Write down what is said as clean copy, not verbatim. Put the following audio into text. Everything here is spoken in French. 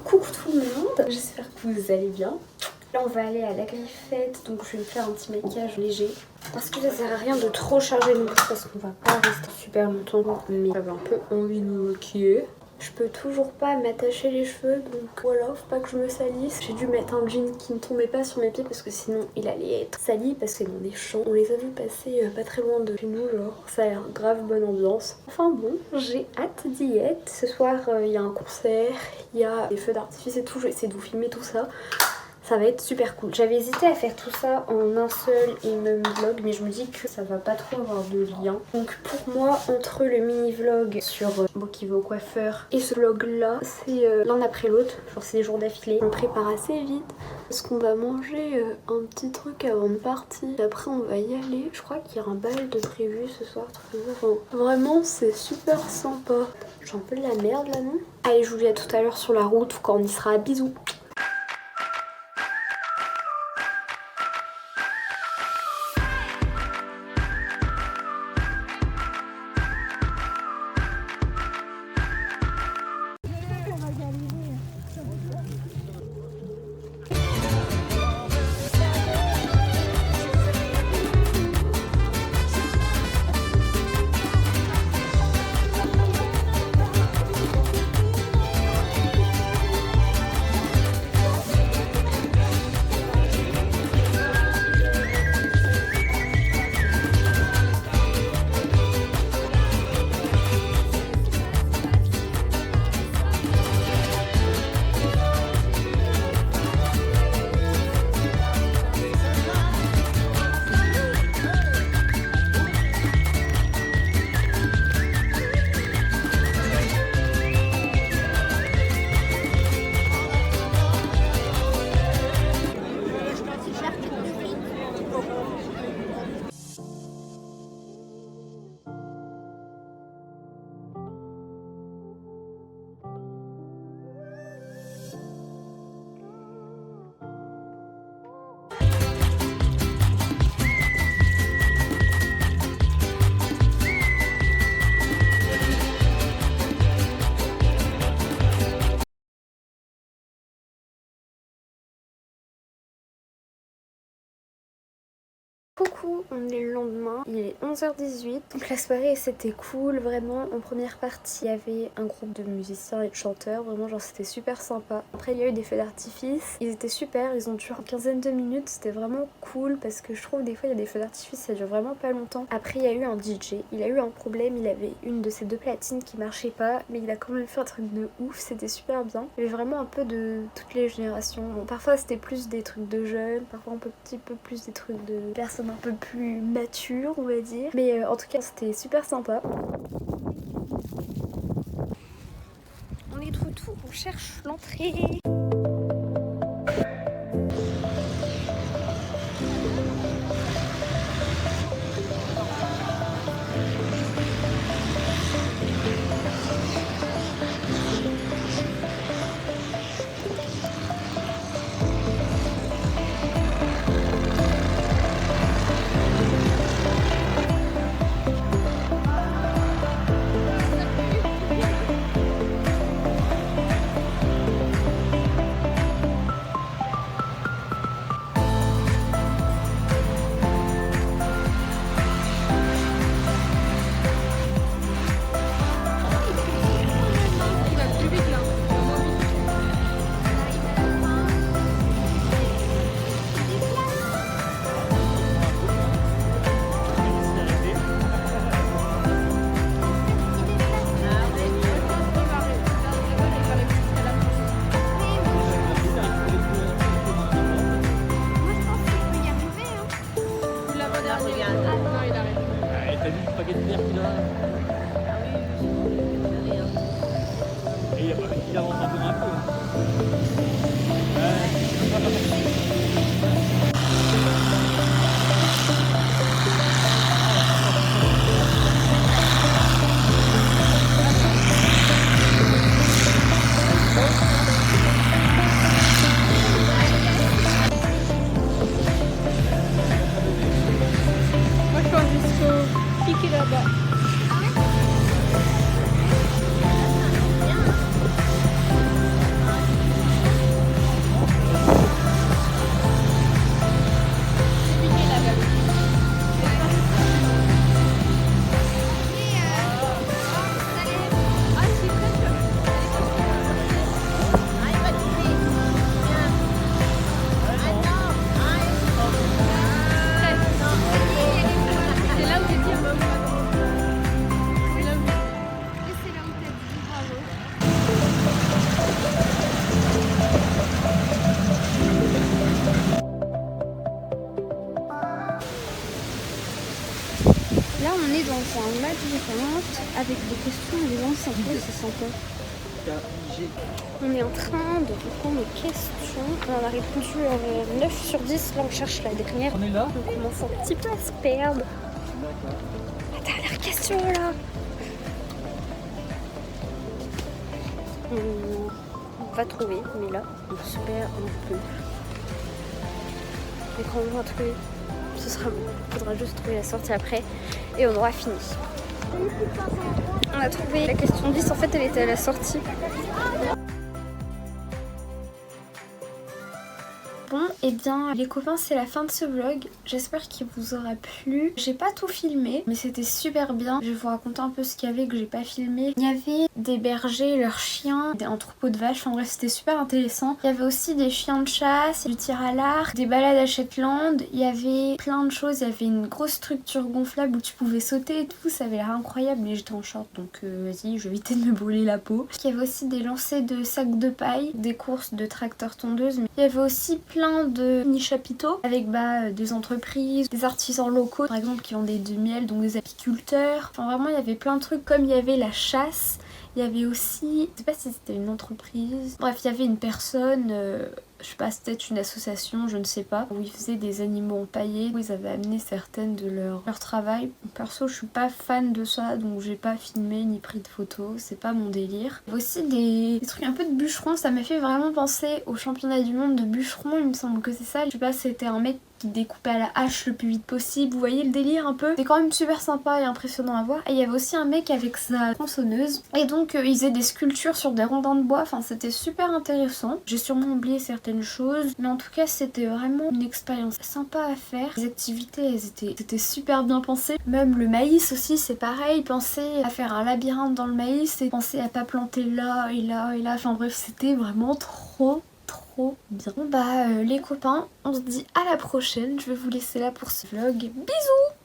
Coucou tout le monde, j'espère que vous allez bien. Là on va aller à la Griffette, donc je vais me faire un petit maquillage léger. Parce que ça sert à rien de trop charger non plus parce qu'on va pas rester super longtemps. Mais j'avais un peu envie de me maquiller. Je peux toujours pas m'attacher les cheveux, donc voilà, faut pas que je me salisse. J'ai dû mettre un jean qui ne tombait pas sur mes pieds parce que sinon il allait être sali parce que dans des champs. On les a vus passer pas très loin de chez nous, genre ça a l'air grave bonne ambiance. Enfin bon, j'ai hâte d'y être. Ce soir il y a un concert, il y a des feux d'artifice et tout, je vais essayer de vous filmer tout ça. Ça va être super cool. J'avais hésité à faire tout ça en un seul et même vlog, mais je me dis que ça va pas trop avoir de lien. Donc pour moi, entre le mini vlog sur qui va au coiffeur et ce vlog là, c'est l'un après l'autre. Genre c'est des jours d'affilée. On prépare assez vite parce qu'on va manger un petit truc avant de partir. Et après on va y aller. Je crois qu'il y a un bal de prévu ce soir. Enfin, vraiment c'est super sympa. J'ai un peu de la merde là non. Allez, je vous dis à tout à l'heure sur la route quand on y sera. Bisous. Coucou, on est le lendemain, il est 11h18, donc la soirée c'était cool, vraiment. En première partie il y avait un groupe de musiciens et de chanteurs, vraiment genre c'était super sympa. Après il y a eu des feux d'artifice, ils étaient super, ils ont duré une quinzaine de minutes, c'était vraiment cool parce que je trouve des fois il y a des feux d'artifice ça dure vraiment pas longtemps. Après il y a eu un DJ, il a eu un problème, il avait une de ses deux platines qui marchait pas, mais il a quand même fait un truc de ouf, c'était super bien. Il y avait vraiment un peu de toutes les générations, bon, parfois c'était plus des trucs de jeunes, parfois un petit peu plus des trucs de personnes un peu plus mature on va dire, mais en tout cas c'était super sympa. On est de retour, on cherche l'entrée. différentes avec des questions évidemment sympas, c'est sympa. On est en train de répondre aux questions. On a répondu à 9 sur 10. Là, on cherche la dernière. On est là. On commence un petit peu à se perdre. La dernière question là. On va trouver, mais là, on se perd un peu. Et quand on va trouver, ce sera bon. Il faudra juste trouver la sortie après et on aura fini. On a trouvé la question 10, en fait elle était à la sortie. Bon, et bien les copains, c'est la fin de ce vlog. J'espère qu'il vous aura plu. J'ai pas tout filmé, mais c'était super bien. Je vais vous raconter un peu ce qu'il y avait que j'ai pas filmé. Il y avait des bergers, leurs chiens, un troupeau de vaches. Enfin bref, c'était super intéressant. Il y avait aussi des chiens de chasse, du tir à l'arc, des balades à Shetland. Il y avait plein de choses. Il y avait une grosse structure gonflable où tu pouvais sauter et tout. Ça avait l'air incroyable, mais j'étais en short, donc vas-y, je vais éviter de me brûler la peau. Il y avait aussi des lancers de sacs de paille, des courses de tracteurs tondeuses. Il y avait aussi plein de mini chapiteaux avec des entreprises, des artisans locaux par exemple qui vendaient du miel, donc des apiculteurs. Enfin vraiment il y avait plein de trucs, comme il y avait la chasse. Il y avait aussi, je sais pas si c'était une entreprise, bref il y avait une personne, je sais pas, c'était peut-être une association, je ne sais pas, où ils faisaient des animaux empaillés, où ils avaient amené certaines de leur travail. Perso je suis pas fan de ça, donc j'ai pas filmé ni pris de photos, c'est pas mon délire. Il y avait aussi des trucs un peu de bûcherons, ça m'a fait vraiment penser au championnat du monde de bûcherons, il me semble que c'est ça. Je sais pas, c'était un mec qui découpait à la hache le plus vite possible, vous voyez le délire un peu. C'est quand même super sympa et impressionnant à voir. Et il y avait aussi un mec avec sa tronçonneuse, et donc il faisait des sculptures sur des rondins de bois, enfin c'était super intéressant. J'ai sûrement oublié certaines choses, mais en tout cas c'était vraiment une expérience sympa à faire. Les activités c'était super bien pensé. Même le maïs aussi c'est pareil, penser à faire un labyrinthe dans le maïs et penser à pas planter là et là et là, enfin bref c'était vraiment trop bien. Bon les copains, on se dit à la prochaine. Je vais vous laisser là pour ce vlog. Bisous.